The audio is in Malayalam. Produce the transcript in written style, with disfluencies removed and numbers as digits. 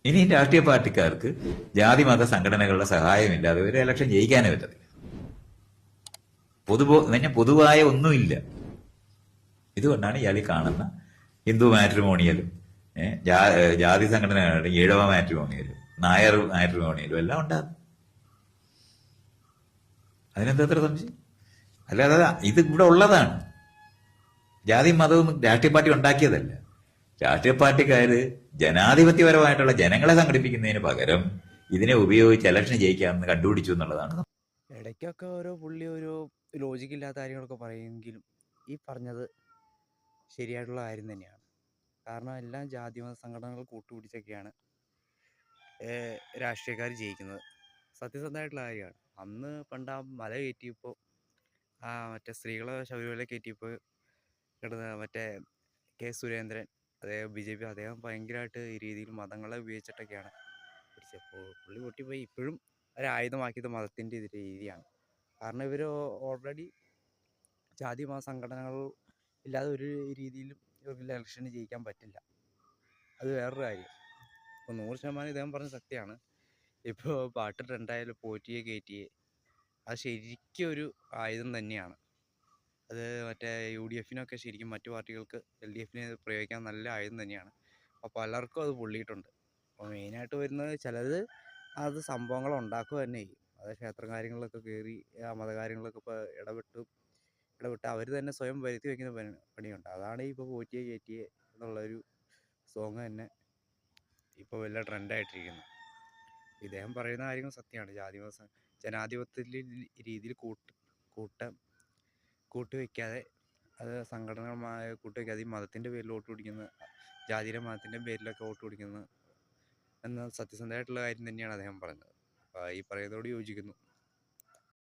ഇനി രാഷ്ട്രീയ പാർട്ടിക്കാർക്ക് ജാതി മത സംഘടനകളുടെ സഹായമില്ലാതെ ഒരു ഇലക്ഷൻ ജയിക്കാനേ പറ്റത്തില്ല. പൊതുവായ ഒന്നുമില്ല. ഇതുകൊണ്ടാണ് ഇയാൾ ഈ കാണുന്ന ഹിന്ദു മാട്രിമോണിയലും ജാതി സംഘടനകളുടെ ഈഴവ മാട്രിമോണിയലും നായർ മാട്രിമോണിയലും എല്ലാം ഉണ്ടാകും. അതിനെന്താ സംശയം? അല്ലാതെ ഇത് ഇവിടെ ഉള്ളതാണ്. ജാതിയും മതവും രാഷ്ട്രീയ പാർട്ടി ഉണ്ടാക്കിയതല്ല. രാഷ്ട്രീയ പാർട്ടിക്കാര് ജനാധിപത്യപരമായിട്ടുള്ള ജനങ്ങളെ സംഘടിപ്പിക്കുന്നതിന് പകരം ഇതിനെ ഉപയോഗിച്ച് ഇലക്ഷൻ ജയിക്കാമെന്ന് കണ്ടുപിടിച്ചു എന്നുള്ളതാണ്. ഇടയ്ക്കൊക്കെ പുള്ളി ലോജിക്കില്ലാത്ത കാര്യങ്ങളൊക്കെ പറയുമെങ്കിലും ഈ പറഞ്ഞത് ശരിയായിട്ടുള്ള കാര്യം തന്നെയാണ്. കാരണം എല്ലാം ജാതിമത സംഘടനകൾ കൂട്ടുപിടിച്ചൊക്കെയാണ് രാഷ്ട്രീയക്കാർ ജയിക്കുന്നത്. സത്യസന്ധമായിട്ടുള്ള കാര്യമാണ്. അന്ന് പണ്ട് ആ മല കയറ്റിയപ്പോൾ മറ്റേ സ്ത്രീകളെ ശബരിമല കയറ്റിയപ്പോൾ കിടന്ന മറ്റേ സുരേന്ദ്രൻ, അദ്ദേഹം BJP, അദ്ദേഹം ഭയങ്കരമായിട്ട് ഈ രീതിയിൽ മതങ്ങളെ ഉപയോഗിച്ചിട്ടൊക്കെയാണ് പിടിച്ചപ്പോൾ പുള്ളി പൊട്ടിപ്പോയി. ഇപ്പോഴും ഒരായുധമാക്കിയത് മതത്തിൻ്റെ രീതിയാണ്. കാരണം ഇവർ ഓൾറെഡി ജാതി മത സംഘടനകൾ ഇല്ലാതെ ഒരു രീതിയിലും ഇവർക്ക് ഇലക്ഷന് ജയിക്കാൻ പറ്റില്ല. അത് വേറൊരു കാര്യം. ഇപ്പോൾ 100% ഇദ്ദേഹം പറഞ്ഞ സത്യമാണ്. ഇപ്പോൾ പാട്ട് ട്രെൻഡായാലും പോറ്റിയെ കയറ്റിയെ അത് ശരിക്കും ഒരു ആയുധം തന്നെയാണ്. അത് മറ്റേ UDFനൊക്കെ ശരിക്കും മറ്റു പാർട്ടികൾക്ക് LDFനെ പ്രയോഗിക്കാൻ നല്ല ആയുധം തന്നെയാണ്. അപ്പോൾ പലർക്കും അത് പൊള്ളിയിട്ടുണ്ട്. അപ്പോൾ മെയിനായിട്ട് വരുന്നത് ചിലത് അത് സംഭവങ്ങൾ ഉണ്ടാക്കുക തന്നെ ചെയ്യും. അത് ക്ഷേത്ര കാര്യങ്ങളിലൊക്കെ കയറി മതകാര്യങ്ങളിലൊക്കെ ഇപ്പോൾ ഇടപെട്ട് അവർ തന്നെ സ്വയം വരുത്തി വയ്ക്കുന്ന പണിയുണ്ട്. അതാണ് ഇപ്പോൾ പോറ്റിയെ കയറ്റിയെ എന്നുള്ളൊരു സോങ് തന്നെ ഇപ്പോൾ വലിയ ട്രെൻഡായിട്ടിരിക്കുന്നത്. ഇദ്ദേഹം പറയുന്ന കാര്യങ്ങൾ സത്യമാണ്. ജനാധിപത്യ രീതിയിൽ കൂട്ടുവയ്ക്കാതെ അത് സംഘടനകളുമായ കൂട്ടുവയ്ക്കാതെ ഈ മതത്തിൻ്റെ പേരിൽ വോട്ട് പിടിക്കുന്ന, ജാതിയുടെ മതത്തിൻ്റെ പേരിലൊക്കെ വോട്ട് പിടിക്കുന്നത് എന്ന സത്യസന്ധമായിട്ടുള്ള കാര്യം തന്നെയാണ് അദ്ദേഹം പറഞ്ഞത്. ഈ പറയുന്നതോട് യോജിക്കുന്നു.